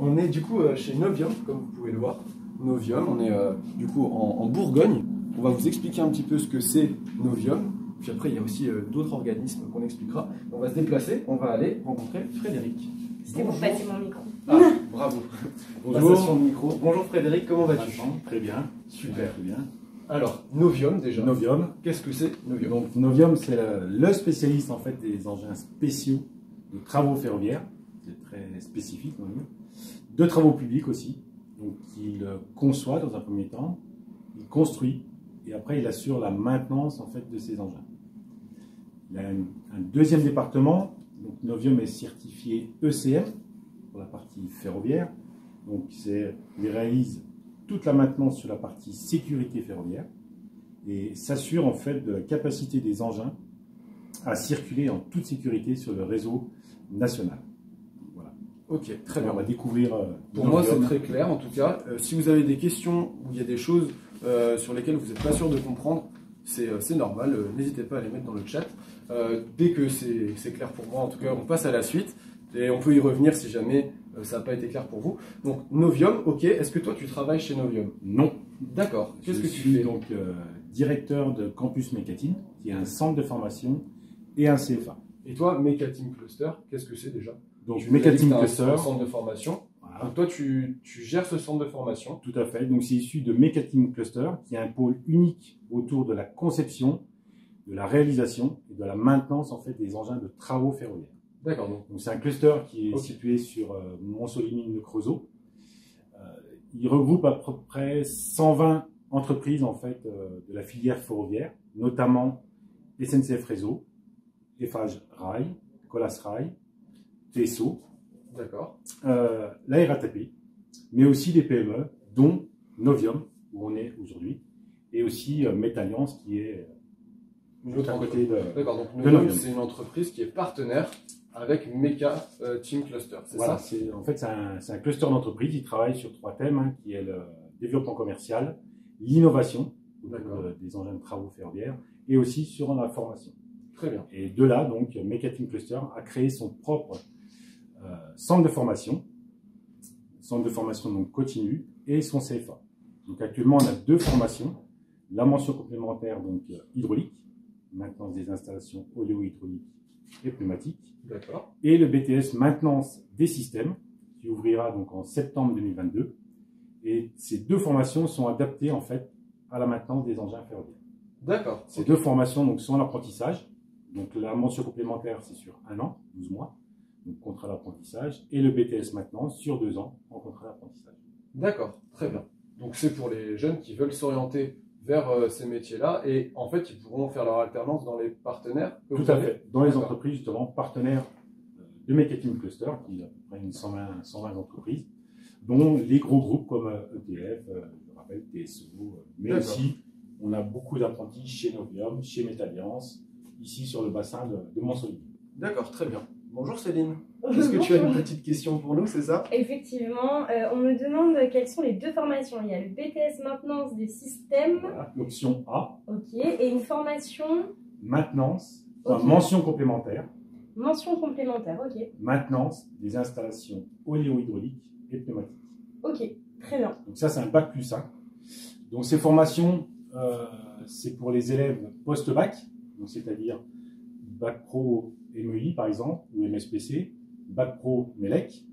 On est du coup chez Novium, comme vous pouvez le voir. Novium, on est du coup en Bourgogne. On va vous expliquer un petit peu ce que c'est Novium. Puis après, il y a aussi d'autres organismes qu'on expliquera. On va se déplacer, on va aller rencontrer Frédéric. C'était pour passer mon micro. Ah, bravo. Bonjour. Micro. Bonjour Frédéric, comment vas-tu? Très bien. Super. Très bien. Alors, Novium déjà. Novium. Qu'est-ce que c'est Novium? Donc, Novium, c'est le spécialiste en fait des engins spéciaux de travaux ferroviaires. C'est très spécifique, Novium. De travaux publics aussi. Donc, il conçoit dans un premier temps, il construit et après il assure la maintenance en fait de ces engins. Il a un deuxième département. Donc, Novium est certifié ECM pour la partie ferroviaire. Donc, il réalise toute la maintenance sur la partie sécurité ferroviaire et s'assure en fait de la capacité des engins à circuler en toute sécurité sur le réseau national. Voilà. Ok, très bien. On va découvrir. Pour moi, c'est très clair en tout cas. Si vous avez des questions ou il y a des choses sur lesquelles vous n'êtes pas sûr de comprendre, c'est normal. N'hésitez pas à les mettre dans le chat. Dès que c'est clair pour moi, en tout cas, on passe à la suite. Et on peut y revenir si jamais ça n'a pas été clair pour vous. Donc, Novium, ok. Est-ce que toi, tu travailles chez Novium? Non. D'accord. Qu'est-ce que tu suis fais? donc directeur de Campus Mécatine, qui est un centre de formation et un CFA. Et toi, Mécatine Cluster, qu'est-ce que c'est déjà? Donc, Mécatine Cluster. Un centre de formation. Voilà. Donc, toi, tu gères ce centre de formation. Tout à fait. Donc, c'est issu de Mécatine Cluster, qui est un pôle unique autour de la conception, de la réalisation et de la maintenance en fait des engins de travaux ferroviaires. D'accord. Donc c'est un cluster qui est situé sur Montsolimine-le-Creusot. Il regroupe à peu près 120 entreprises en fait de la filière ferroviaire, notamment SNCF Réseau, Eiffage Rail, Colas Rail, TSO, la RATP, mais aussi des PME, dont Novium, où on est aujourd'hui, et aussi Metalliance qui est l'autre à côté de. D'accord, donc Novium, c'est une entreprise qui est partenaire avec Mécatine Cluster, c'est voilà, ça? En fait, c'est un cluster d'entreprises qui travaille sur 3 thèmes, qui est le développement commercial, l'innovation des engins de travaux ferroviaires et aussi sur la formation. Très bien. Et de là, donc, Mécatine Cluster a créé son propre centre de formation donc continue et son CFA. Donc actuellement, on a 2 formations, la mention complémentaire donc hydraulique, maintenance des installations oléo-hydrauliques et pneumatiques. D'accord. Et le BTS maintenance des systèmes qui ouvrira donc en septembre 2022. Et ces 2 formations sont adaptées en fait à la maintenance des engins ferroviaires. D'accord. Ces 2 formations donc sont en apprentissage. Donc la mention complémentaire c'est sur 1 an, 12 mois, donc contrat d'apprentissage, et le BTS maintenance sur 2 ans en contrat d'apprentissage. D'accord, très bien. Donc c'est pour les jeunes qui veulent s'orienter vers ces métiers-là et en fait ils pourront faire leur alternance dans les partenaires. Tout à fait, dans les entreprises justement partenaires de Mécatine Cluster, qui est à peu près une 120 entreprises, dont les gros groupes comme EDF, je rappelle TSO, mais aussi on a beaucoup d'apprentis chez Novium, chez Metalliance, ici sur le bassin de Montsolimine. D'accord, très bien. Bonjour Céline. Est-ce que tu as une petite question pour nous, c'est ça? Effectivement, on me demande quelles sont les 2 formations. Il y a le BTS maintenance des systèmes. Voilà, l'option A. Ok, et une formation maintenance, mention complémentaire. Mention complémentaire, ok. Maintenance des installations oléo-hydrauliques et pneumatiques. Ok, très bien. Donc ça, c'est un bac plus 1. Donc ces formations, c'est pour les élèves post-bac, c'est-à-dire bac pro MEI par exemple, ou MSPC, bac pro MELEC,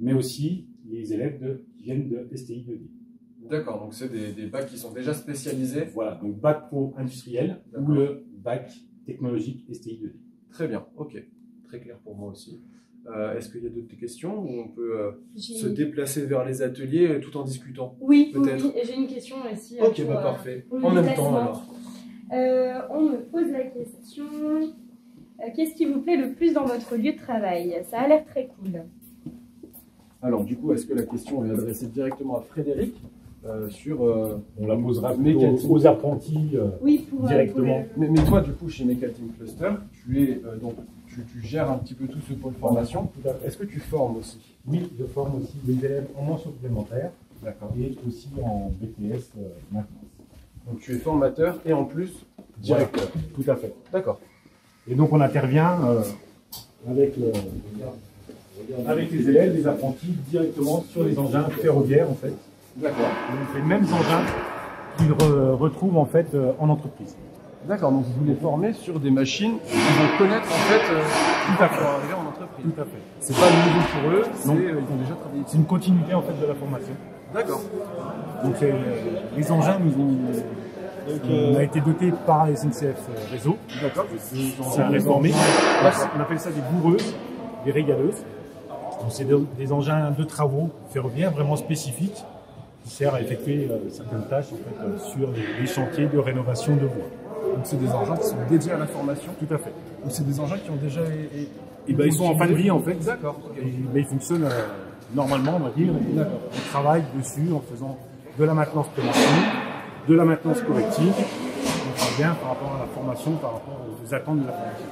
mais aussi les élèves qui viennent de STI 2D. D'accord, donc c'est des bacs qui sont déjà spécialisés. Voilà, donc bac pro industriel ou le bac technologique STI 2D. Très bien, ok. Très clair pour moi aussi. Est-ce qu'il y a d'autres questions ou on peut se déplacer vers les ateliers tout en discutant? Oui, peut-être. Oui, j'ai une question aussi. Ok, bah parfait. En même temps alors. On me pose la question, qu'est-ce qui vous plaît le plus dans votre lieu de travail? Ça a l'air très cool. Alors du coup, est-ce que la question est adressée directement à Frédéric on la posera aux apprentis directement. Mais toi, du coup, chez Mécatine Cluster, tu gères un petit peu tout ce pôle formation. Est-ce que tu formes aussi? Oui, je forme aussi des élèves en mention supplémentaire et aussi en BTS maintenance. Donc tu es formateur et en plus directeur. Voilà, tout à fait. D'accord. Et donc on intervient avec avec les élèves, les apprentis, directement sur les engins ferroviaires en fait. D'accord. Donc les mêmes engins qu'ils retrouvent en fait en entreprise. D'accord, donc vous les formez sur des machines qu'ils vont connaître en fait Tout à fait. pour arriver en entreprise. Tout à fait. C'est pas nouveau pour eux, Non. ils ont déjà travaillé dessus. C'est une continuité en fait de la formation. D'accord. Donc les engins nous ont, on a été dotés par la SNCF Réseau. D'accord. C'est réformé. On appelle ça des bourreuses, des régaleuses. Donc c'est des engins de travaux ferroviaires vraiment spécifiques qui servent à effectuer certaines tâches en fait, sur les chantiers de rénovation de voies. Donc c'est des engins qui sont dédiés à la formation. Tout à fait. Donc c'est des engins qui ont déjà Et ben, ils sont en fin de vie en fait. D'accord. Mais ils fonctionnent normalement, on va dire. D'accord. On travaille dessus en faisant de la maintenance préventive, de la maintenance corrective. On travaille bien par rapport à la formation, par rapport aux attentes de la formation.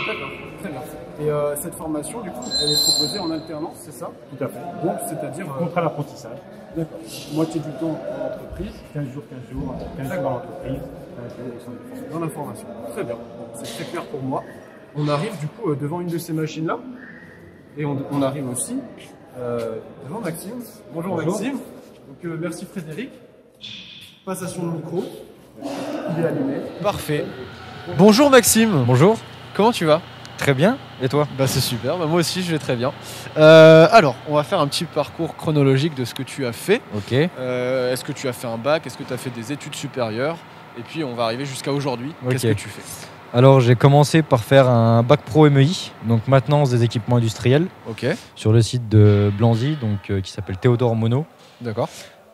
D'accord, très bien. Et cette formation, du coup, elle est proposée en alternance, c'est ça? Tout à fait. Donc, c'est-à-dire... Contrat d'apprentissage. D'accord. Moitié du temps en entreprise. 15 jours, 15 jours, 15 jours en entreprise, 15 jours au sein de formation. Dans la formation. Très bien. C'est très clair pour moi. On arrive du coup devant une de ces machines-là. Et on arrive aussi devant Maxime. Bonjour. Maxime. Donc merci Frédéric. Passation de micro. Il est allumé. Parfait. Bonjour Maxime. Bonjour, Comment tu vas? très bien, et toi? Bah c'est super, bah, moi aussi je vais très bien. Alors, on va faire un petit parcours chronologique de ce que tu as fait. Ok. Est-ce que tu as fait un bac? Est-ce que tu as fait des études supérieures? Et puis on va arriver jusqu'à aujourd'hui. Ok. Qu'est-ce que tu fais? Alors j'ai commencé par faire un bac pro MEI, donc maintenance des équipements industriels, Ok, sur le site de Blanzy, donc, qui s'appelle Théodore Monod. d'accord.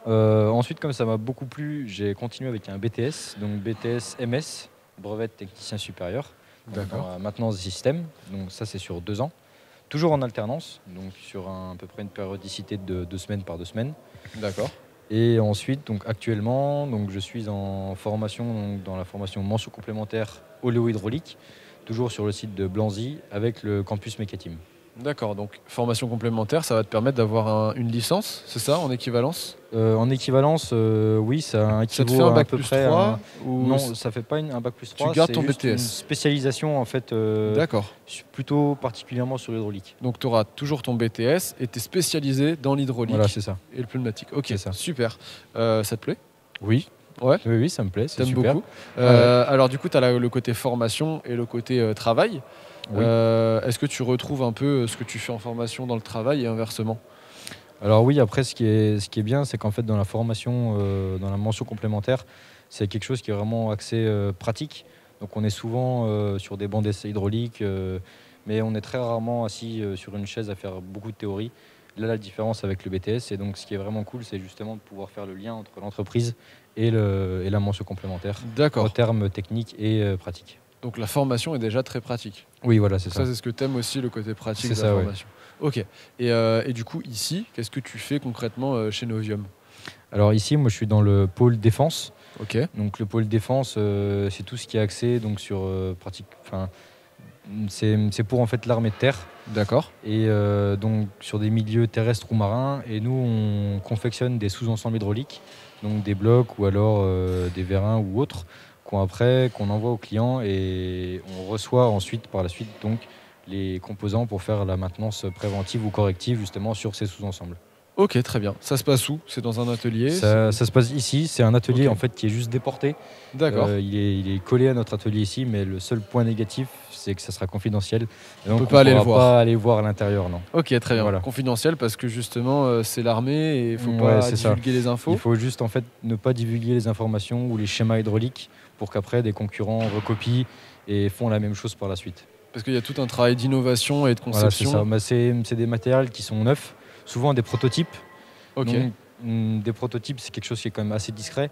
Ensuite, comme ça m'a beaucoup plu, j'ai continué avec un BTS, donc BTS MS, brevet de technicien supérieur, D'accord. dans la maintenance des systèmes. Donc ça c'est sur 2 ans, toujours en alternance, donc sur à peu près une périodicité de 2 semaines par 2 semaines. D'accord. Et ensuite, donc actuellement, donc je suis en formation, donc dans la formation mention complémentaire oléo-hydraulique, toujours sur le site de Blanzy avec le campus Mécatim. D'accord, donc formation complémentaire, ça va te permettre d'avoir une licence, c'est ça, en équivalence? En équivalence, oui, ça Ça te équivaut fait un à bac peu plus près 3 ou... Non, ça fait pas un bac plus 3. gardes c'est ton juste BTS. une spécialisation en fait, D'accord. plutôt particulièrement sur l'hydraulique. Donc tu auras toujours ton BTS et tu es spécialisé dans l'hydraulique Voilà, c'est ça. et le pneumatique. Ok, C'est ça. super. Ça te plaît? Oui. Ouais. Oui, ça me plaît, c'est T'aimes super. beaucoup. Alors du coup, tu as le côté formation et le côté travail. Oui. Est-ce que tu retrouves un peu ce que tu fais en formation dans le travail et inversement? Alors oui, après, ce qui est bien, c'est qu'en fait, dans la formation, dans la mention complémentaire, c'est quelque chose qui est vraiment axé pratique. Donc on est souvent sur des bancs d'essai hydrauliques, mais on est très rarement assis sur une chaise à faire beaucoup de théorie. Là, la différence avec le BTS, et donc ce qui est vraiment cool, c'est justement de pouvoir faire le lien entre l'entreprise et la mention complémentaire, en D'accord. termes techniques et pratiques. Donc la formation est déjà très pratique. Oui, voilà, c'est ça. Ça, c'est ce que tu aimes aussi, le côté pratique de C'est la ça, ouais. formation. Ok. Et du coup, ici, qu'est-ce que tu fais concrètement chez Novium? Alors ici, moi, je suis dans le pôle défense. Ok. Donc le pôle défense, c'est tout ce qui est axé donc sur pratique. Enfin, c'est pour en fait l'armée de terre D'accord. et donc sur des milieux terrestres ou marins. Et nous, on confectionne des sous-ensembles hydrauliques, donc des blocs ou alors des vérins ou autres, qu'on envoie aux clients et on reçoit ensuite par la suite donc les composants pour faire la maintenance préventive ou corrective justement sur ces sous-ensembles. Ok, très bien. Ça se passe où? C'est dans un atelier? Ça se passe ici, c'est un atelier Ok. en fait qui est juste déporté. D'accord. Il est collé à notre atelier ici, mais le seul point négatif, c'est que ça sera confidentiel. Et donc, peut pas aller le pourra voir. pas aller voir à l'intérieur, non. Ok, très bien. Voilà. Confidentiel parce que justement, c'est l'armée et il faut Ouais, pas c'est ça. divulguer les infos. Il faut juste en fait ne pas divulguer les informations ou les schémas hydrauliques pour qu'après des concurrents recopient et font la même chose par la suite. Parce qu'il y a tout un travail d'innovation et de Voilà, c'est conception. ça. Bah, c'est des matériels qui sont neufs, souvent des prototypes. Ok. Donc, des prototypes, c'est quelque chose qui est quand même assez discret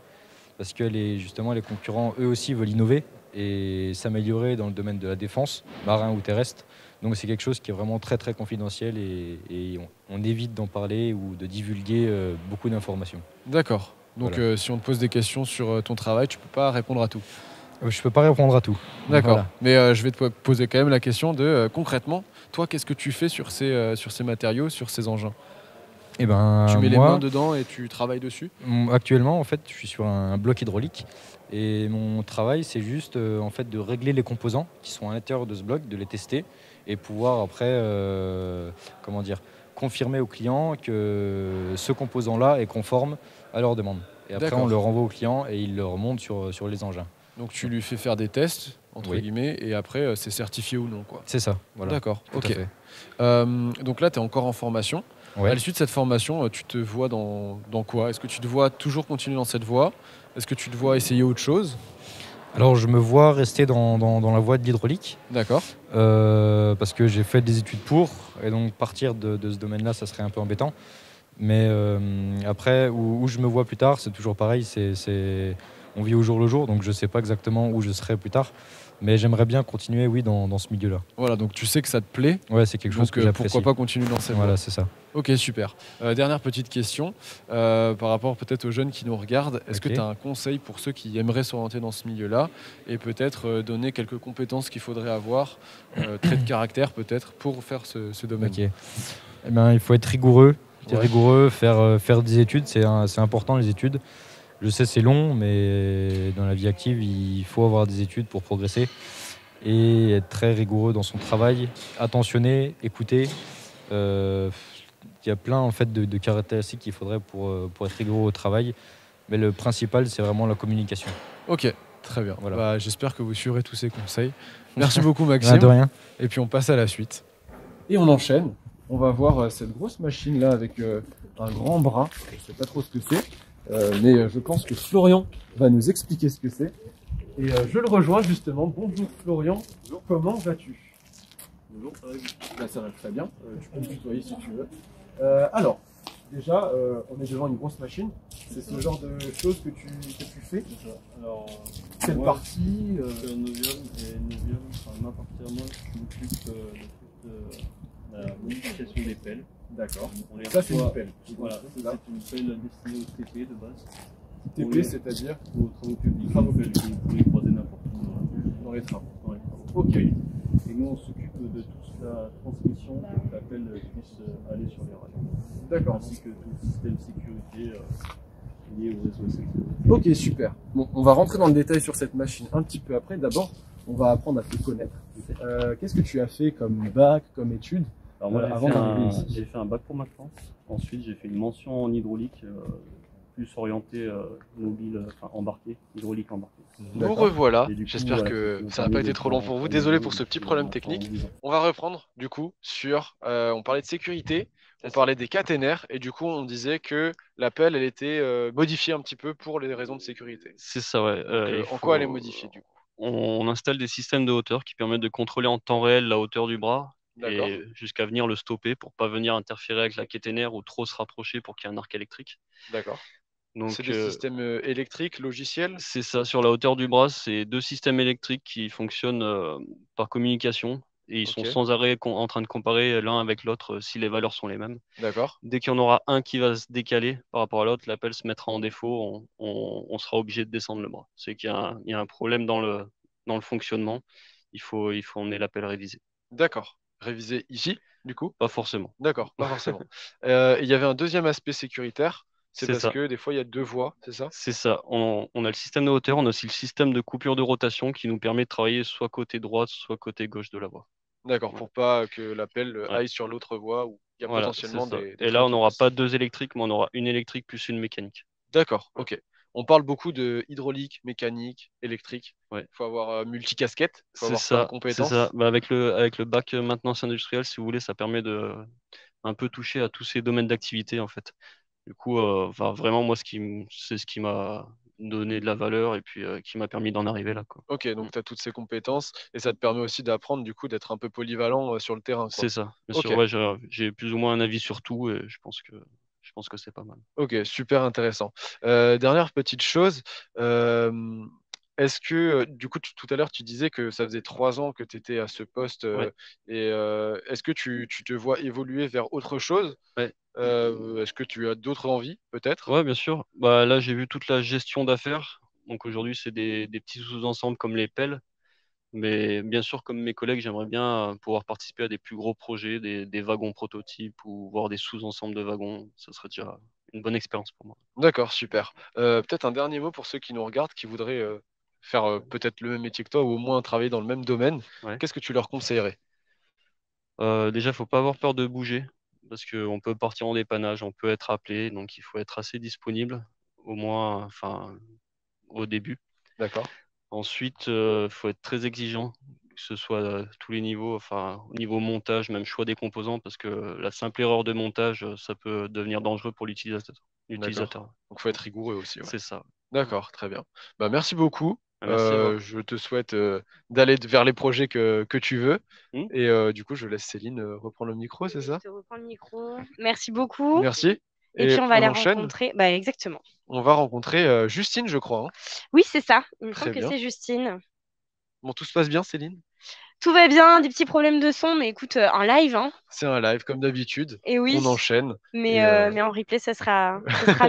parce que justement les concurrents, eux aussi, veulent innover et s'améliorer dans le domaine de la défense, marin ou terrestre. Donc c'est quelque chose qui est vraiment très très confidentiel et on évite d'en parler ou de divulguer beaucoup d'informations. D'accord. Donc Voilà. si on te pose des questions sur ton travail, tu peux pas répondre à tout. Je peux pas répondre à tout. D'accord. Voilà. Mais je vais te poser quand même la question de concrètement, toi, qu'est-ce que tu fais sur ces matériaux, sur ces engins? Et ben, Tu mets les moi, mains dedans et tu travailles dessus? actuellement, en fait, je suis sur un bloc hydraulique et mon travail, c'est juste en fait de régler les composants qui sont à l'intérieur de ce bloc, de les tester et pouvoir après, comment dire, confirmer aux clients que ce composant-là est conforme à leur demande. Et après, D'accord. on le renvoie au client et il le remonte sur les engins. Donc tu lui fais faire des tests, entre Oui. guillemets, et après c'est certifié ou non, quoi. C'est ça, voilà. D'accord, Tout à ok. fait. Donc là, tu es encore en formation. Ouais. À l'issue de cette formation, tu te vois dans quoi? Est-ce que tu te vois toujours continuer dans cette voie? Est-ce que tu te vois essayer autre chose? Alors, je me vois rester dans la voie de l'hydraulique D'accord. parce que j'ai fait des études pour, et donc partir de ce domaine-là, ça serait un peu embêtant. Mais après, où je me vois plus tard, c'est toujours pareil, on vit au jour le jour, donc je ne sais pas exactement où je serai plus tard. Mais j'aimerais bien continuer, oui, dans ce milieu-là. Voilà, donc tu sais que ça te plaît. Ouais, c'est quelque chose Donc que j'apprécie. pourquoi pas continuer dans cette voie? Voilà, c'est ça. Ok, super. Dernière petite question, par rapport peut-être aux jeunes qui nous regardent. Est-ce que Ok. tu as un conseil pour ceux qui aimeraient s'orienter dans ce milieu-là et peut-être donner quelques compétences qu'il faudrait avoir, traits de caractère peut-être, pour faire ce domaine? Ok. Eh ben, il faut être rigoureux. Ouais. Rigoureux, faire des études, c'est important les études. Je sais c'est long, mais dans la vie active, il faut avoir des études pour progresser et être très rigoureux dans son travail, attentionné, écouter. Il y a plein en fait de caractéristiques qu'il faudrait pour être rigoureux au travail, mais le principal c'est vraiment la communication. Ok, très bien. Voilà. Bah, j'espère que vous suivrez tous ces conseils. Merci beaucoup Maxime. Ah, de rien. Et puis on passe à la suite. Et on enchaîne. On va voir cette grosse machine là avec un grand bras. Je ne sais pas trop ce que c'est, mais je pense que Florian va nous expliquer ce que c'est. Et je le rejoins justement. Bonjour Florian. Bonjour. Comment vas-tu? Bonjour, ça va bien. Là, ça va très bien. Tu peux me tutoyer si tu veux. Alors, déjà, on est devant une grosse machine. C'est ce genre de choses que tu fais. Alors, Quelle moi, partie je suis un Novium et Novium, enfin, ma partie à moi, je m'occupe de la modification des pelles. D'accord. On les Ça, c'est une reçoit- pelle. Voilà, C'est là. c'est une pelle destinée au TP de base. TP, c'est-à-dire Aux travaux publics. Travaux Une pelle que vous pouvez croiser n'importe où dans les travaux. dans les travaux. Ok. Et nous, on s'occupe de toute la transmission pour que la pelle puisse aller sur les rails. D'accord. Ainsi que tout le système sécurité lié au réseau SNCF. Ok, super. Bon, on va rentrer dans le détail sur cette machine un petit peu après. D'abord, on va apprendre à te connaître. Qu'est-ce que tu as fait comme bac, comme étude Alors moi, avant d'arriver ici? j'ai fait un bac pour maintenance. Ensuite, j'ai fait une mention en hydraulique, plus orientée mobile, enfin embarquée, hydraulique embarquée. Nous D'accord. revoilà. Et du coup, J'espère voilà, que ça ça n'a m'a pas permis été trop long pour vous. Désolé pour ce petit problème technique. On va reprendre du coup sur. On parlait de sécurité, on parlait des caténaires et du coup on disait que l'appel elle était modifiée un petit peu pour les raisons de sécurité. C'est ça, ouais. En quoi elle est modifiée du coup? On installe des systèmes de hauteur qui permettent de contrôler en temps réel la hauteur du bras D'accord. et jusqu'à venir le stopper pour pas venir interférer avec la caténaire ou trop se rapprocher pour qu'il y ait un arc électrique. D'accord. Donc C'est des systèmes électriques, logiciels? c'est ça, sur la hauteur du bras, c'est deux systèmes électriques qui fonctionnent par communication et ils sont Ok. sans arrêt en train de comparer l'un avec l'autre si les valeurs sont les mêmes. D'accord. Dès qu'il y en aura un qui va se décaler par rapport à l'autre, l'appel se mettra en défaut, on sera obligé de descendre le bras. C'est qu'il y a un problème dans le fonctionnement, il faut emmener l'appel révisé. D'accord. Réviser ici, du coup? Pas forcément. D'accord, pas forcément. Il y avait un deuxième aspect sécuritaire, c'est C'est parce ça. que des fois il y a deux voies, c'est ça? C'est ça. On a le système de hauteur, on a aussi le système de coupure de rotation qui nous permet de travailler soit côté droit, soit côté gauche de la voie. D'accord, pour pas que l'appel Ouais. aille sur l'autre voie où il y a Voilà, potentiellement c'est ça. des Et trains là, on qui n'aura passent. pas deux électriques, mais on aura une électrique plus une mécanique. D'accord, ok. On parle beaucoup de hydraulique, mécanique, électrique. Ouais. Il faut avoir multicasquette, il faut C'est avoir plein de ça, c'est compétences. ça. Bah, avec le bac maintenance industrielle, si vous voulez, ça permet de un peu toucher à tous ces domaines d'activité en fait. Du coup, enfin, vraiment, moi, c'est ce qui m'a donné de la valeur et puis qui m'a permis d'en arriver là, quoi. Ok, donc tu as toutes ces compétences et ça te permet aussi d'apprendre du coup d'être un peu polyvalent sur le terrain, quoi. C'est ça. Bien Ok. sûr, ouais, j'ai plus ou moins un avis sur tout et je pense que c'est pas mal. Ok, super intéressant. Dernière petite chose, euh, est-ce que, du coup, tout à l'heure, tu disais que ça faisait 3 ans que tu étais à ce poste, Ouais. et est-ce que tu te vois évoluer vers autre chose? Ouais. Est-ce que tu as d'autres envies, peut-être? Ouais, bien sûr. Bah, là, j'ai vu toute la gestion d'affaires. Donc aujourd'hui, c'est des petits sous-ensembles comme les pelles. Mais bien sûr, comme mes collègues, j'aimerais bien pouvoir participer à des plus gros projets, des wagons prototypes ou voir des sous-ensembles de wagons. Ça serait déjà une bonne expérience pour moi. D'accord, super. Peut-être un dernier mot pour ceux qui nous regardent, qui voudraient faire peut-être le même métier que toi ou au moins travailler dans le même domaine. Ouais. Qu'est-ce que tu leur conseillerais? Déjà, faut pas avoir peur de bouger parce qu'on peut partir en dépannage, on peut être appelé, donc il faut être assez disponible, au moins, enfin, au début. D'accord. Ensuite, faut être très exigeant, que ce soit à tous les niveaux, enfin, au niveau montage, même choix des composants, parce que la simple erreur de montage, ça peut devenir dangereux pour l'utilisateur. D'accord. L'utilisateur. Donc, faut être rigoureux aussi, ouais. C'est ça. D'accord, très bien. Bah, merci beaucoup. Merci à vous. Je te souhaite d'aller vers les projets que tu veux. Hmm. Et du coup, je laisse Céline reprendre le micro, c'est ça? Je reprends le micro. Merci beaucoup. Merci. Et Et puis on va on les enchaîne. rencontrer. Bah, exactement. On va rencontrer Justine, je crois, hein. Oui, c'est ça. Il me Très semble que bien. c'est Justine. Bon, tout se passe bien, Céline? Tout va bien, des petits problèmes de son, mais écoute, en live, hein. C'est un live, comme d'habitude. Et On oui, enchaîne. mais, Et mais en replay, ça sera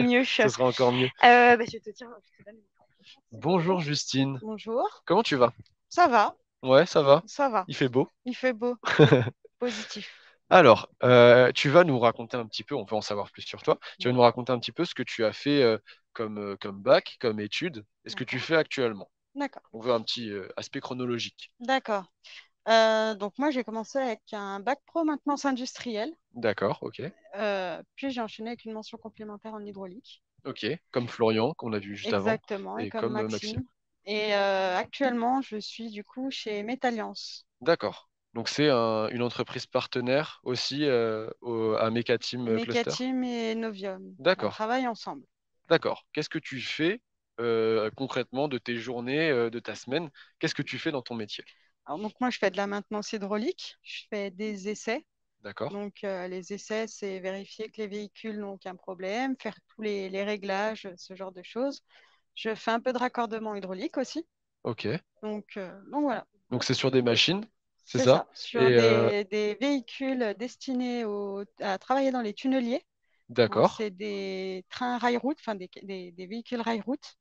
mieux. ce sera encore mieux. Bah, je te tiens. Je te donne le micro. Bonjour, Justine. Bonjour, Comment tu vas? ça va, Ouais, ça va. ça va. Il fait beau. Il fait beau, positif. Alors, tu vas nous raconter un petit peu, on peut en savoir plus sur toi, tu vas nous raconter un petit peu ce que tu as fait comme bac, comme étude, et ce que tu fais actuellement. D'accord, On veut un petit aspect chronologique. d'accord. Donc moi, j'ai commencé avec un bac pro maintenance industrielle, D'accord, ok. puis j'ai enchaîné avec une mention complémentaire en hydraulique. Ok, comme Florian, qu'on a vu juste avant, Exactement, et et comme comme Maxime. Maxime. Et actuellement, je suis du coup chez Metalliance. D'accord. Donc c'est une entreprise partenaire aussi à Mecateam Cluster. Mecateam et Novium. On D'accord, travaille ensemble. d'accord. Qu'est-ce que tu fais concrètement de tes journées, de ta semaine? Qu'est-ce que tu fais dans ton métier? Alors, donc moi, je fais de la maintenance hydraulique, je fais des essais. D'accord, Donc, les essais, c'est vérifier que les véhicules n'ont aucun problème, faire tous les réglages, ce genre de choses. Je fais un peu de raccordement hydraulique aussi. ok. Donc voilà, Donc c'est sur des machines, c'est c'est ça? ça. Sur Et des véhicules destinés à travailler dans les tunneliers. Donc, d'accord, c'est des trains rail-route, enfin des véhicules rail-route.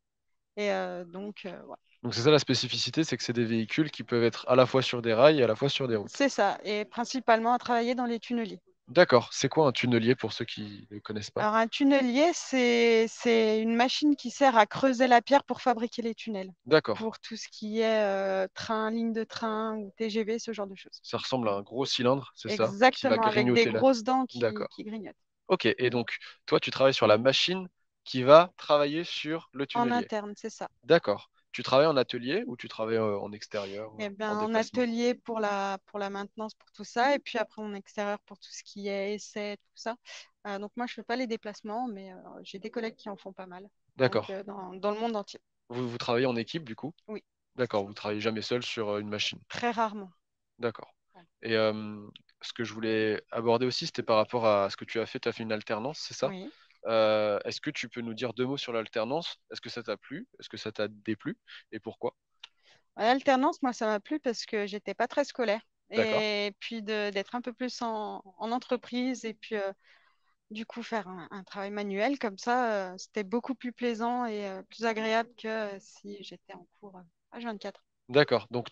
Et voilà. donc c'est ça la spécificité, c'est que c'est des véhicules qui peuvent être à la fois sur des rails et à la fois sur des routes. C'est ça. Et principalement à travailler dans les tunneliers. D'accord, c'est quoi un tunnelier pour ceux qui ne connaissent pas? Alors, un tunnelier, c'est une machine qui sert à creuser la pierre pour fabriquer les tunnels, D'accord, pour tout ce qui est train, ligne de train ou TGV, ce genre de choses. ça ressemble à un gros cylindre, c'est ça, qui va Exactement, avec des grignoter là. grosses dents qui D'accord. grignotent. Ok, et donc toi tu travailles sur la machine qui va travailler sur le En tunnelier. interne, c'est ça. D'accord. Tu travailles en atelier ou tu travailles en extérieur, Et en ben, en déplacement? atelier pour la maintenance, pour tout ça, et puis après en extérieur pour tout ce qui est essai, tout ça. Donc moi, je fais pas les déplacements, mais j'ai des collègues qui en font pas mal, donc D'accord. dans le monde entier. Vous travaillez en équipe du coup? Oui, D'accord, vous travaillez jamais seul sur une machine. très rarement. D'accord. Ouais. Et ce que je voulais aborder aussi, c'était par rapport à ce que tu as fait. Tu as fait une alternance, c'est ça? Oui. Est-ce que tu peux nous dire deux mots sur l'alternance? Est-ce que ça t'a plu? Est-ce que ça t'a déplu? Et pourquoi? L'alternance, moi, ça m'a plu parce que j'étais pas très scolaire. D'accord. Et puis d'être un peu plus en entreprise et puis du coup faire un travail manuel comme ça, c'était beaucoup plus plaisant et plus agréable que si j'étais en cours H24. D'accord. Donc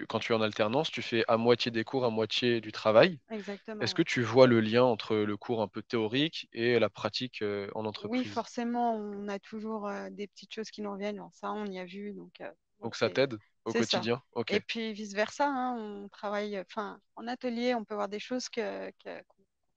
quand tu es en alternance, tu fais à moitié des cours, à moitié du travail. Exactement, Est-ce que ouais. tu vois le lien entre le cours un peu théorique et la pratique en Oui, entreprise? forcément, on a toujours des petites choses qui nous reviennent. Alors ça, on y a vu, donc Donc ça t'aide au c'est ça. quotidien? Ok. Et puis vice-versa, hein, on travaille, enfin, en atelier, on peut voir des choses qu'on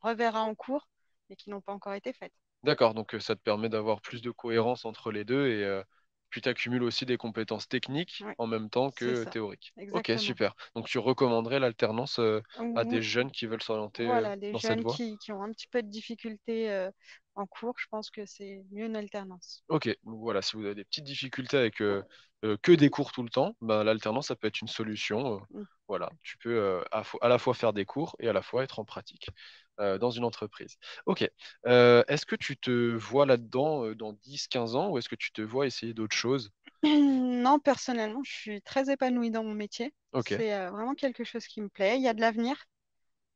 reverra en cours, mais qui n'ont pas encore été faites. D'accord, donc ça te permet d'avoir plus de cohérence entre les deux et puis tu accumules aussi des compétences techniques Oui, en même temps c'est que ça, théoriques. Ok, exactement. super. Donc tu recommanderais l'alternance à des Oui, jeunes qui veulent s'orienter voilà, les dans cette jeunes voie? qui ont un petit peu de difficultés en cours, je pense que c'est mieux une alternance. Ok, donc voilà, si vous avez des petites difficultés avec que des cours tout le temps, ben, l'alternance, ça peut être une solution. Mm. Voilà, tu peux à la fois faire des cours et à la fois être en pratique dans une entreprise. Ok, est-ce que tu te vois là-dedans dans 10, 15 ans ou est-ce que tu te vois essayer d'autres choses? Non, personnellement, je suis très épanouie dans mon métier. Ok, C'est vraiment quelque chose qui me plaît. Il y a de l'avenir.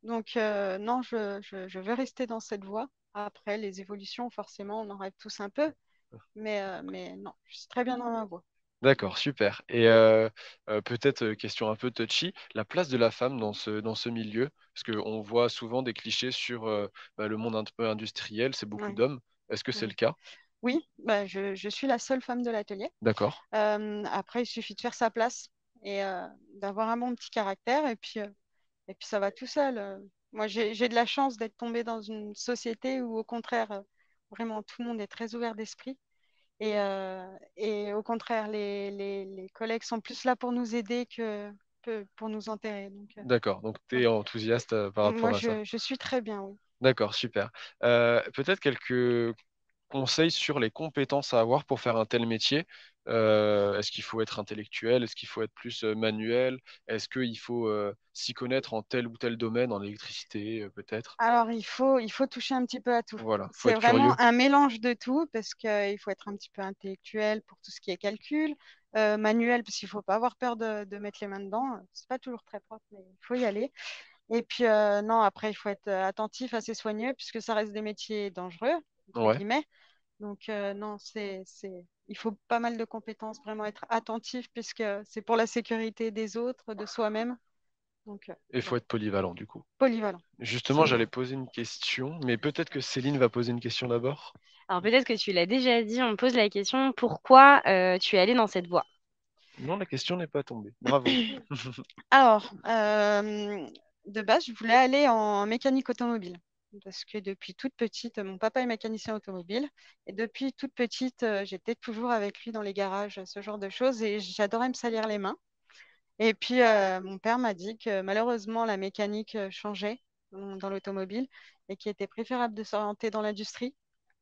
Donc, non, je veux rester dans cette voie. Après, les évolutions, forcément, on en rêve tous un peu. Mais non, je suis très bien dans ma voie. d'accord, super. Et peut-être question un peu touchy, la place de la femme dans ce milieu, parce qu'on voit souvent des clichés sur le monde un peu industriel, c'est beaucoup Ouais, d'hommes. Est-ce que c'est ouais. le cas? Oui, bah, je suis la seule femme de l'atelier. D'accord. Après, il suffit de faire sa place et d'avoir un bon petit caractère. Et puis, Et puis ça va tout seul. Moi, j'ai de la chance d'être tombée dans une société où, au contraire, vraiment tout le monde est très ouvert d'esprit. Et au contraire, les collègues sont plus là pour nous aider que pour nous enterrer. Donc, D'accord, donc tu es ouais. enthousiaste par Moi, rapport à ça. je suis très bien, oui. D'accord, super. Peut-être quelques conseils sur les compétences à avoir pour faire un tel métier. Est-ce qu'il faut être intellectuel? Est-ce qu'il faut être plus manuel? Est-ce qu'il faut s'y connaître en tel ou tel domaine, en électricité peut-être? Alors, il faut toucher un petit peu à tout. Voilà, faut C'est être curieux. vraiment un mélange de tout parce qu'il faut être un petit peu intellectuel pour tout ce qui est calcul, manuel parce qu'il ne faut pas avoir peur de mettre les mains dedans. C'est pas toujours très propre, mais il faut y aller. Et puis, non, après, il faut être attentif, assez soigneux puisque ça reste des métiers dangereux, entre Ouais. guillemets. Donc, non, il faut pas mal de compétences, vraiment être attentif puisque c'est pour la sécurité des autres, de soi-même. Donc, Et il faut voilà, être polyvalent du coup. polyvalent. Justement, Absolument. j'allais poser une question, mais peut-être que Céline va poser une question d'abord. Alors peut-être que tu l'as déjà dit, on me pose la question, pourquoi tu es allé dans cette voie? Non, la question n'est pas tombée. Bravo. Alors, de base, je voulais aller en mécanique automobile. Parce que depuis toute petite, mon papa est mécanicien automobile. Et depuis toute petite, j'étais toujours avec lui dans les garages, ce genre de choses. Et j'adorais me salir les mains. Et puis, mon père m'a dit que malheureusement, la mécanique changeait dans l'automobile et qu'il était préférable de s'orienter dans l'industrie.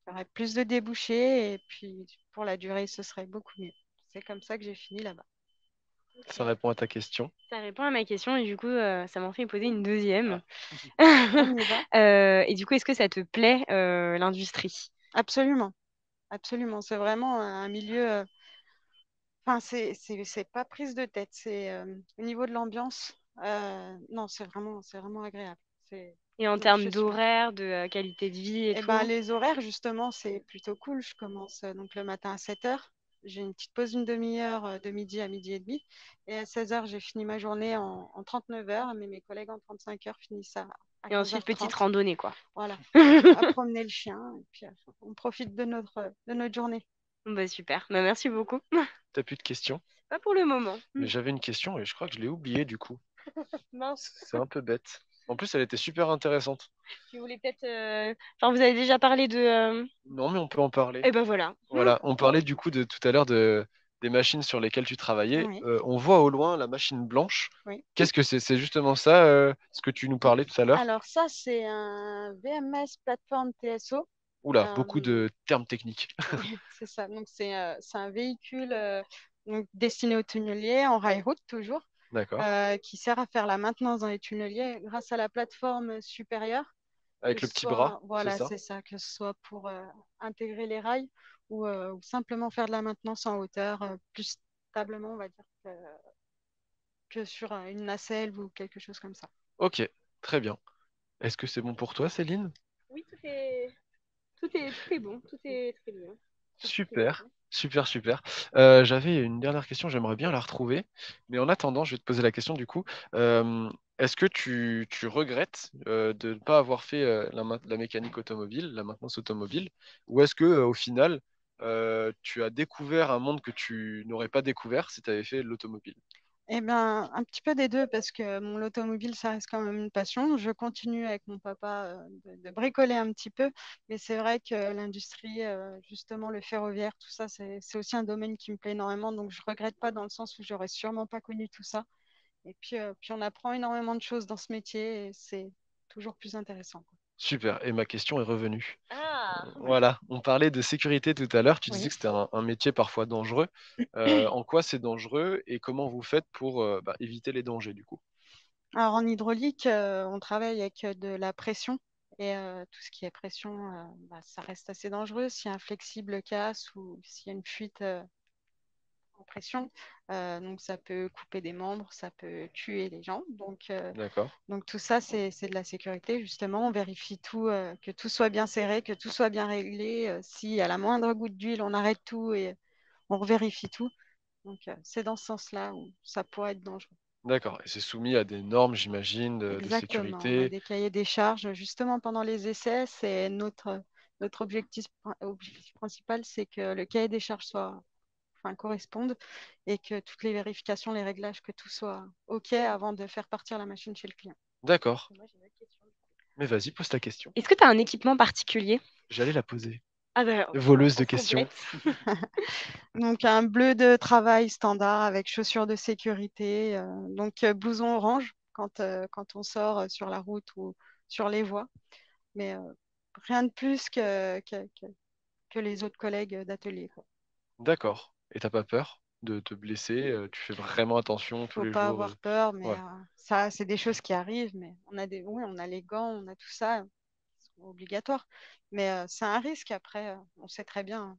Il y aurait plus de débouchés et puis pour la durée, ce serait beaucoup mieux. C'est comme ça que j'ai fini là-bas. Ça répond à ta question. Ça répond à ma question et du coup, ça m'en fait poser une deuxième. On y va? Et du coup, est-ce que ça te plaît, l'industrie? Absolument. Absolument. C'est vraiment un milieu. Enfin, c'est pas prise de tête. C'est au niveau de l'ambiance. Non, c'est vraiment agréable. Et en Donc, termes je suis bien. d'horaire, de qualité de vie et Et ben, tout? les horaires, justement, c'est plutôt cool. Je commence donc le matin à 7 heures. J'ai une petite pause une demi-heure de midi à midi et demi. Et à 16 heures, j'ai fini ma journée en 39 heures. Mais mes collègues en 35 heures finissent à Et ensuite, petite 15h30. randonnée, quoi. Voilà, à promener le chien. Et puis, on profite de notre journée. Bah, super. Bah, merci beaucoup. T'as plus de questions? Pas pour le moment. Mais j'avais une question et je crois que je l'ai oubliée du coup. Mince. C'est un peu bête. En plus, elle était super intéressante. Tu voulais peut-être. Enfin, vous avez déjà parlé de. Non, mais on peut en parler. Eh ben voilà. Voilà, on parlait du coup de tout à l'heure des machines sur lesquelles tu travaillais. Oui, On voit au loin la machine blanche. oui. Qu'est-ce que c'est? C'est justement ça, ce que tu nous parlais tout à l'heure? Alors ça, c'est un VMS plateforme TSO. Oula, beaucoup Euh, de termes techniques. c'est ça. Donc c'est un véhicule donc, destiné aux tunneliers en rail route toujours, D'accord. qui sert à faire la maintenance dans les tunneliers grâce à la plateforme supérieure, que Avec le ce petit bras, soit, c'est voilà, ça? c'est ça, que ce soit pour intégrer les rails ou simplement faire de la maintenance en hauteur, plus stablement, on va dire, que sur une nacelle ou quelque chose comme ça. Ok, très bien. Est-ce que c'est bon pour toi, Céline? Oui, tout est bon. Tout est très bien. Tout est Super, bon. super, super. J'avais une dernière question, j'aimerais bien la retrouver. Mais en attendant, je vais te poser la question du coup. Euh, Est-ce que tu regrettes de ne pas avoir fait la mécanique automobile, la maintenance automobile? Ou est-ce que au final, tu as découvert un monde que tu n'aurais pas découvert si tu avais fait l'automobile? Eh bien, un petit peu des deux, parce que l'automobile, ça reste quand même une passion. Je continue avec mon papa de bricoler un petit peu, mais c'est vrai que l'industrie, justement, le ferroviaire, tout ça, c'est aussi un domaine qui me plaît énormément. Donc, je regrette pas dans le sens où j'aurais sûrement pas connu tout ça. Et puis on apprend énormément de choses dans ce métier et c'est toujours plus intéressant, quoi. Super, et ma question est revenue. Ah, Voilà, on parlait de sécurité tout à l'heure, tu disais Oui. que c'était un métier parfois dangereux. En quoi c'est dangereux et comment vous faites pour éviter les dangers du coup? Alors, en hydraulique, on travaille avec de la pression. Et tout ce qui est pression, bah, ça reste assez dangereux. Si un flexible casse ou s'il y a une fuite en pression, donc ça peut couper des membres, ça peut tuer les gens. D'accord. Donc tout ça, c'est de la sécurité, justement. On vérifie tout, que tout soit bien serré, que tout soit bien réglé. S'il y a la moindre goutte d'huile, on arrête tout et on revérifie tout. Donc c'est dans ce sens-là où ça pourrait être dangereux. D'accord. Et c'est soumis à des normes, j'imagine, de Exactement, on a sécurité. des cahiers des charges. Justement, pendant les essais, c'est notre objectif principal, c'est que le cahier des charges enfin, corresponde et que toutes les vérifications, les réglages, que tout soit OK avant de faire partir la machine chez le client. D'accord. Moi, j'ai une autre question. Mais vas-y, pose ta question. Est-ce que tu as un équipement particulier? J'allais la poser. Ah ben, Voleuse de on se questions. complète. Donc un bleu de travail standard avec chaussures de sécurité, donc blouson orange quand on sort sur la route ou sur les voies. Mais rien de plus que les autres collègues d'atelier, quoi. D'accord. Et t'as pas peur de te blesser? Tu fais vraiment attention tous Faut les pas jours. avoir peur, mais Ouais, ça, c'est des choses qui arrivent. Mais oui, on a les gants, on a tout ça, qui sont obligatoires. Mais c'est un risque. Après, on sait très bien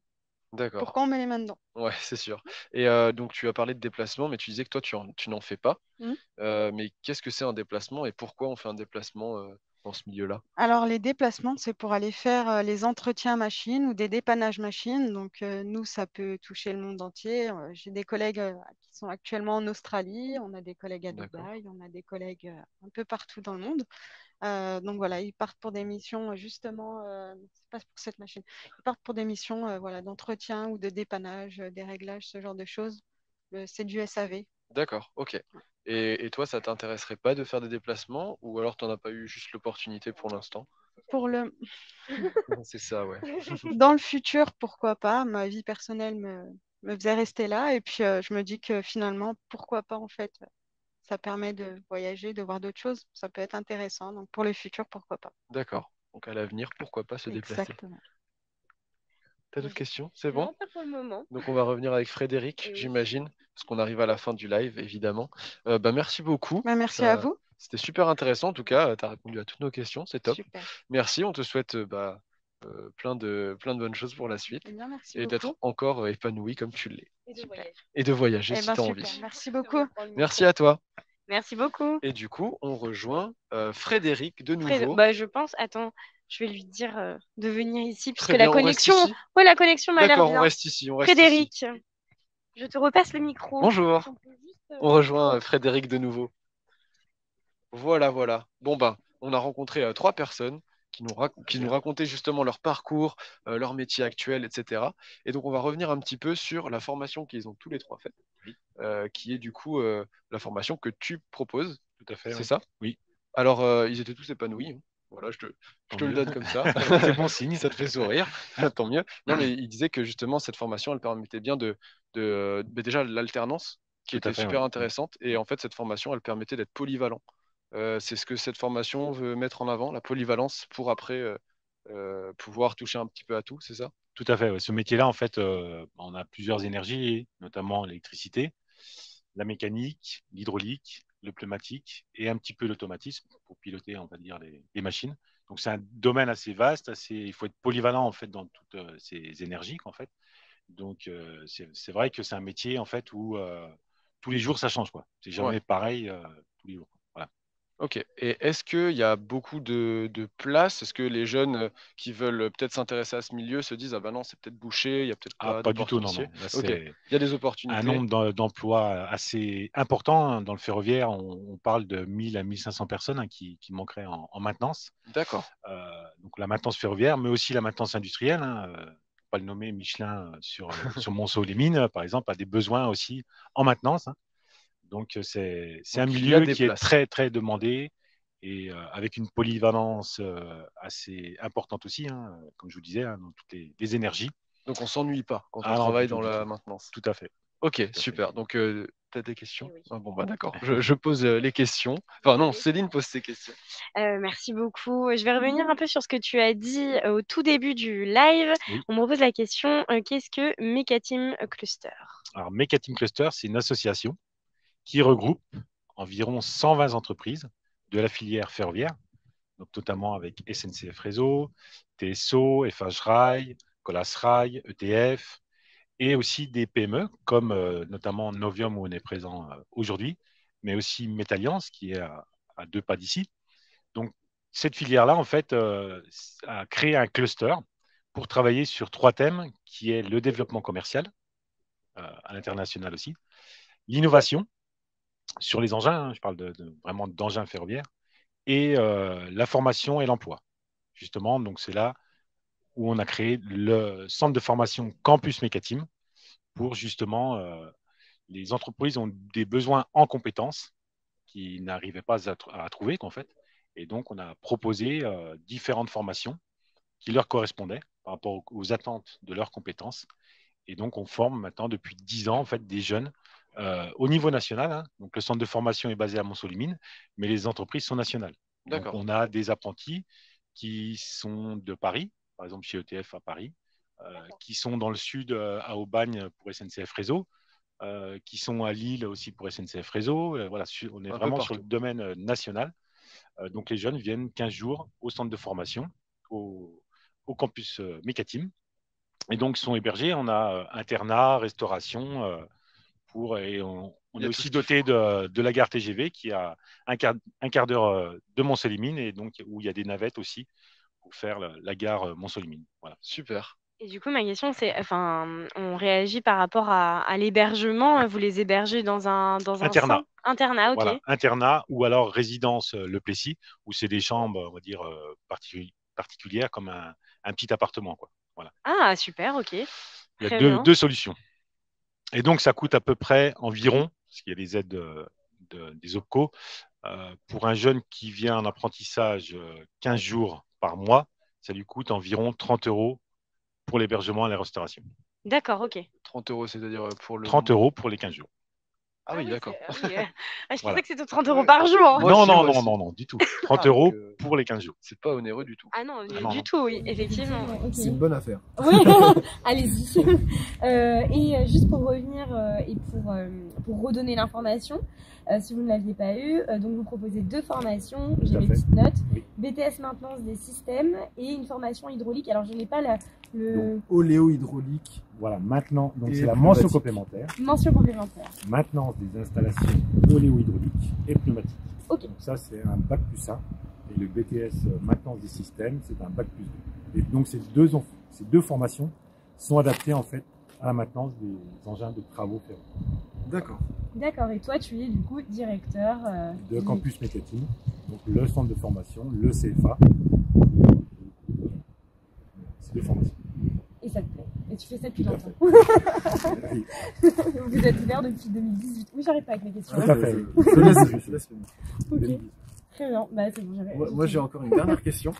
d'accord. pourquoi on met les mains dedans. Ouais, c'est sûr. Et donc, tu as parlé de déplacement, mais tu disais que toi, tu n'en fais pas. Mhm. Mais qu'est-ce que c'est un déplacement et pourquoi on fait un déplacement dans ce milieu-là? Alors, les déplacements, c'est pour aller faire les entretiens machines ou des dépannages machines. Donc, nous, ça peut toucher le monde entier. J'ai des collègues qui sont actuellement en Australie, on a des collègues à D'accord. Dubaï, on a des collègues un peu partout dans le monde. Donc, voilà, ils partent pour des missions, justement, c'est pas pour cette machine, ils partent pour des missions voilà, d'entretien ou de dépannage, des réglages, ce genre de choses. C'est du SAV. D'accord, ok. Et toi, ça t'intéresserait pas de faire des déplacements ou alors t'en as pas eu juste l'opportunité pour l'instant? Pour le... C'est ça, ouais. Dans le futur, pourquoi pas? Ma vie personnelle me faisait rester là. Et puis, je me dis que finalement, pourquoi pas, en fait, ça permet de voyager, de voir d'autres choses. Ça peut être intéressant. Donc, pour le futur, pourquoi pas? D'accord. Donc à l'avenir, pourquoi pas se déplacer? Exactement. T'as d'autres questions? C'est bon? Non, pas pour le moment. Donc on va revenir avec Frédéric, Et oui. j'imagine, parce qu'on arrive à la fin du live, évidemment. Bah, merci beaucoup. Bah, merci à vous. C'était super intéressant, en tout cas, tu as répondu à toutes nos questions, c'est top. Super. Merci, on te souhaite plein de bonnes choses pour la suite Eh bien, merci et d'être beaucoup. encore épanoui comme tu l'es. Et de Super. voyager. Et de voyager Eh si bien, tu as super. envie. Merci Je beaucoup. reprends le Merci micro. à toi. Merci beaucoup. Et du coup, on rejoint Frédéric de nouveau. Bah, je pense, attends, je vais lui dire de venir ici, puisque Très la bien, on reste connexion, ici. ouais, la connexion m'a l'air D'accord, on bien. reste ici, on reste ici. Frédéric, je te repasse le micro. Bonjour, On peut juste, on rejoint Frédéric de nouveau. Voilà, voilà. Bon, ben, on a rencontré trois personnes qui nous racontaient justement leur parcours, leur métier actuel, etc. Et donc, on va revenir un petit peu sur la formation qu'ils ont tous les trois faite, qui est du coup la formation que tu proposes. Tout à fait, C'est oui. ça? Oui, Alors, ils étaient tous épanouis, hein. Voilà, je tant te le mieux. donne comme ça. C'est bon signe. Ça te fait sourire, tant mieux. Non, mais ils disaient que justement, cette formation, elle permettait bien déjà l'alternance, qui Tout à était fait, super oui. intéressante. Et en fait, cette formation, elle permettait d'être polyvalent. C'est ce que cette formation veut mettre en avant, la polyvalence, pour après pouvoir toucher un petit peu à tout, c'est ça? Tout à fait, ouais. Ce métier-là, en fait, on a plusieurs énergies, notamment l'électricité, la mécanique, l'hydraulique, le pneumatique et un petit peu l'automatisme pour piloter, on va dire, les machines. Donc, c'est un domaine assez vaste, il faut être polyvalent, en fait, dans toutes ces énergies, en fait. Donc, c'est vrai que c'est un métier, en fait, où tous les jours, ça change, quoi. C'est Ouais. jamais pareil tous les jours. Voilà. Ok. Et est-ce qu'il y a beaucoup de place? Est-ce que les jeunes qui veulent peut-être s'intéresser à ce milieu se disent, ah ben non, c'est peut-être bouché, il n'y a peut-être Ah, pas pas du tout, non, d'opportunités? non. Là, Ok. c'est Il y a des un opportunités. nombre d'emplois assez important, hein. Dans le ferroviaire, on parle de 1000 à 1500 personnes, hein, qui manqueraient en maintenance. D'accord. Donc la maintenance ferroviaire, mais aussi la maintenance industrielle, hein, pas le nommer, Michelin sur Monceau-les-Mines, par exemple, a des besoins aussi en maintenance, hein. Donc c'est un Donc, il y a milieu des qui est places. très très demandé et avec une polyvalence assez importante aussi, hein, comme je vous disais, hein, dans toutes les énergies. Donc, on s'ennuie pas quand on Ah non, travaille du tout, dans du la tout. maintenance. Tout à fait. Ok, Tout à fait. super. Donc, tu as des questions? Eh oui. Ah bon, bah d'accord. Je pose les questions. Enfin, non, Oui. Céline pose ses questions. Merci beaucoup. Je vais revenir un peu sur ce que tu as dit au tout début du live. Oui. On me repose la question, qu'est-ce que Mecateam Cluster? Alors, Mecateam Cluster, c'est une association qui regroupe environ 120 entreprises de la filière ferroviaire, donc notamment avec SNCF Réseau, TSO, FH Rail, Colas Rail, ETF, et aussi des PME comme notamment Novium où on est présent aujourd'hui, mais aussi Metalliance qui est à 2 pas d'ici. Donc cette filière-là, en fait, a créé un cluster pour travailler sur 3 thèmes, qui est le développement commercial, à l'international aussi, l'innovation sur les engins, hein, je parle vraiment d'engins ferroviaires, et la formation et l'emploi. Justement, donc c'est là où on a créé le centre de formation Campus Mecateam pour justement les entreprises ont des besoins en compétences qu'ils n'arrivaient pas à trouver, en fait. Et donc, on a proposé différentes formations qui leur correspondaient par rapport aux attentes de leurs compétences. Et donc, on forme maintenant depuis 10 ans en fait, des jeunes au niveau national. Hein. Donc, le centre de formation est basé à Montceau-les-Mines, mais les entreprises sont nationales. Donc, on a des apprentis qui sont de Paris, par exemple chez ETF à Paris, qui sont dans le sud à Aubagne pour SNCF Réseau, qui sont à Lille aussi pour SNCF Réseau. Voilà, on est vraiment sur le domaine national. Donc, les jeunes viennent 15 jours au centre de formation, au campus Mécatim. Et donc, ils sont hébergés. On a internat, restauration, et on est aussi doté de la gare TGV qui a un quart d'heure de Montceau-les-Mines et donc où il y a des navettes aussi pour faire la gare Montceau-les-Mines. Voilà. Super. Et du coup, ma question, c'est, on réagit par rapport à l'hébergement. Vous les hébergez dans un internat. Centre internat, ok. Voilà, internat ou alors résidence Le Plessis, où c'est des chambres, on va dire, particulières comme un petit appartement, quoi. Voilà. Ah, super, ok. Il y a deux solutions. Et donc, ça coûte à peu près environ, parce qu'il y a les aides des OPCO, pour un jeune qui vient en apprentissage 15 jours par mois, ça lui coûte environ 30 € pour l'hébergement et la restauration. D'accord, ok. 30 €, c'est-à-dire pour le... 30 € pour les 15 jours. Ah oui, d'accord. Je pensais Voilà. que c'était 30 € par jour. Non, du tout. 30 € pour les 15 jours. C'est pas onéreux du tout. Ah non, du tout, oui, effectivement. Okay. C'est une bonne affaire. Oui, allez-y. Et juste pour revenir et pour redonner l'information, si vous ne l'aviez pas eu, donc vous proposez 2 formations, j'ai mes petites notes, oui. BTS maintenance des systèmes et une formation hydraulique. Alors je n'ai pas le... Oléo-hydraulique. Voilà, maintenant, donc c'est la mention complémentaire. Mention complémentaire. Maintenance des installations oléo-hydrauliques et pneumatiques. Ok. Donc ça, c'est un bac plus 1. Et le BTS maintenance des systèmes, c'est un bac plus 2. Et donc ces deux formations sont adaptées en fait à la maintenance des engins de travaux ferroviaires. D'accord. D'accord. Et toi, tu es du coup directeur de campus Mécatim, donc le centre de formation, le CFA. C'est 2 formations. Et ça te plaît. Et tu fais ça depuis longtemps. Oui. Vous êtes ouvert depuis 2018. Oui, j'arrête pas avec mes questions. Tout à fait. Je laisse Ok. Très bien. Bah, c'est bon, moi j'ai encore une dernière question.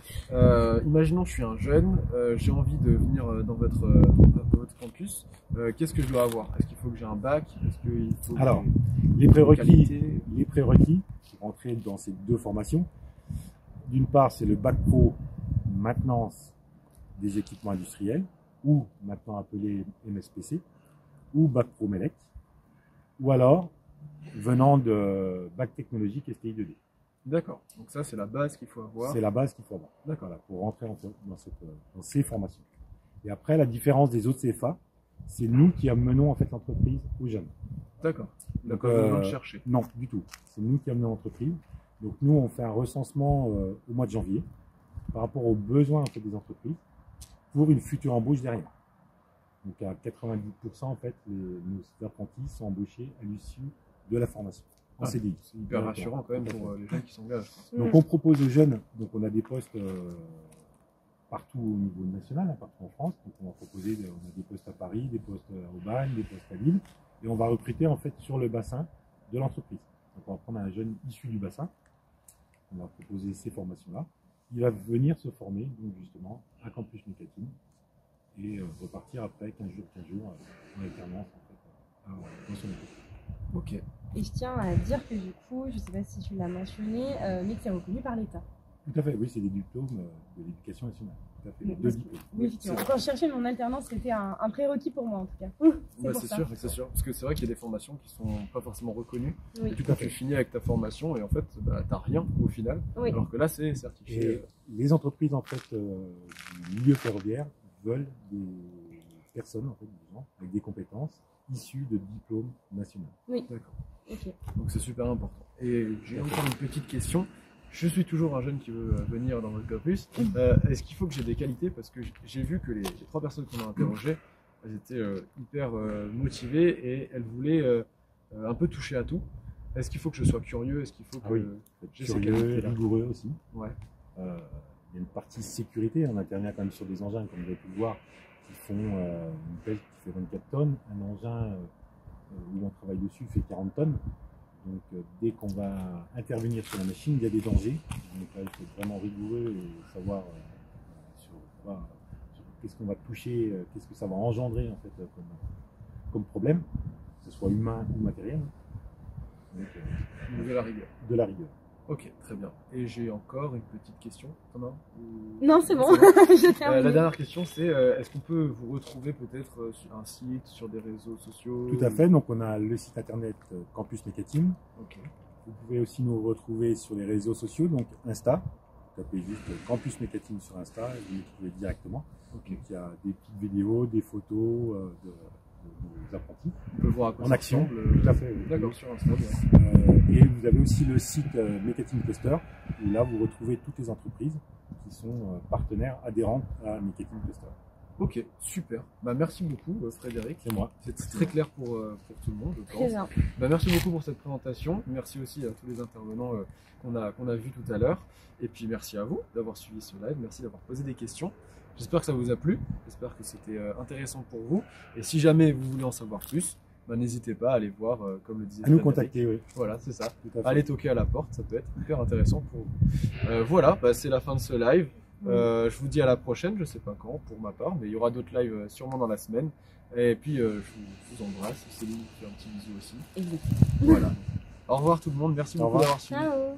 Imaginons je suis un jeune, j'ai envie de venir dans votre campus. Qu'est-ce que je dois avoir? Est-ce qu'il faut que j'ai un bac? Est-ce qu'il faut Alors, les prérequis pour entrer dans ces 2 formations, d'une part, c'est le bac pro maintenance des équipements industriels, ou maintenant appelé MSPC, ou bac pro MELEC, ou alors venant de bac technologique STI 2D. D'accord, donc ça c'est la base qu'il faut avoir. C'est la base qu'il faut avoir. D'accord. Voilà, pour rentrer dans ces formations. Et après, la différence des autres CFA, c'est nous qui amenons en fait l'entreprise aux jeunes. D'accord. Donc pas besoin de chercher. Non, du tout. C'est nous qui amenons l'entreprise. Donc nous, on fait un recensement au mois de janvier par rapport aux besoins en fait, des entreprises pour une future embauche derrière. Donc à 90%, en fait, nos apprentis sont embauchés à l'issue de la formation. C'est hyper rassurant quand même pour les jeunes qui s'engagent. Donc on propose aux jeunes, donc on a des postes partout au niveau national, partout en France. Donc on va proposer, on a des postes à Paris, des postes à Aubagne, des postes à Lille, et on va recruter en fait sur le bassin de l'entreprise. Donc on va prendre un jeune issu du bassin, on va proposer ces formations-là. Il va venir se former donc justement à Campus Mécatim et repartir après 15 jours en alternance en fait, dans son équipe. Ok. Et je tiens à dire que du coup, je ne sais pas si tu l'as mentionné, mais que c'est reconnu par l'État. Tout à fait, oui, c'est des diplômes de l'éducation nationale. Tout à fait, 2 diplômes. Oui, effectivement. Quand je cherchais mon alternance, c'était un prérequis pour moi en tout cas. C'est sûr, parce que c'est vrai qu'il y a des formations qui ne sont pas forcément reconnues. Oui. Et tu finis avec ta formation et en fait, tu n'as rien au final. Oui. Alors que là, c'est certifié. Et les entreprises en fait, du milieu ferroviaire veulent des personnes en fait, des gens avec des compétences issues de diplômes nationaux. Oui. D'accord. Okay. Donc c'est super important. Et j'ai encore une petite question. Je suis toujours un jeune qui veut venir dans votre campus. Est-ce qu'il faut que j'ai des qualités? Parce que j'ai vu que les 3 personnes qu'on a interrogées, elles étaient hyper motivées et elles voulaient un peu toucher à tout. Est-ce qu'il faut que je sois curieux? Est-ce qu'il faut que j'ai ces qualités-là? Rigoureux aussi. Ouais. Il y a une partie sécurité. On intervient quand même sur des engins, comme vous avez pu le voir, qui font une pelle qui fait 24 tonnes. Un engin où on travaille dessus fait 40 tonnes. Donc dès qu'on va intervenir sur la machine, il y a des dangers. Donc là, il faut être vraiment rigoureux et savoir sur quoi, qu'est-ce qu'on va toucher, qu'est-ce que ça va engendrer en fait comme problème, que ce soit humain ou matériel. Donc, de la rigueur. De la rigueur. Ok, très bien. Et j'ai encore une petite question. T'en as Non, c'est bon. Je termine. La dernière question, c'est est-ce qu'on peut vous retrouver peut-être sur un site, sur des réseaux sociaux? Tout à fait. Donc on a le site internet Campus Mécatine. Ok. Vous pouvez aussi nous retrouver sur les réseaux sociaux, donc Insta. Vous tapez juste Campus Mécatine sur Insta et vous nous trouvez directement. Ok. Donc il y a des petites vidéos, des photos de nos apprentis. On peut voir à quoi en ça action. ressemble, Tout à fait. D'accord, sur Insta. Et vous avez aussi le site Mécatine Cluster, où là vous retrouvez toutes les entreprises qui sont partenaires, adhérentes à Mécatine Cluster. Ok, super. Bah, merci beaucoup Frédéric. C'est moi. C'est très clair pour tout le monde, je pense. Très bien. Bah, merci beaucoup pour cette présentation. Merci aussi à tous les intervenants qu'on a vus tout à l'heure. Et puis merci à vous d'avoir suivi ce live. Merci d'avoir posé des questions. J'espère que ça vous a plu. J'espère que c'était intéressant pour vous. Et si jamais vous voulez en savoir plus, bah, n'hésitez pas à aller voir, comme le disait À nous Frédéric. contacter, oui. Voilà, c'est ça. Tout à fait. Allez toquer à la porte, ça peut être hyper intéressant pour vous. Voilà, bah, c'est la fin de ce live. Je vous dis à la prochaine, je sais pas quand pour ma part, mais il y aura d'autres lives sûrement dans la semaine. Et puis je vous embrasse. Céline qui fait un petit bisou aussi. Et Voilà. Au revoir tout le monde, merci Au beaucoup revoir. d'avoir suivi. ciao.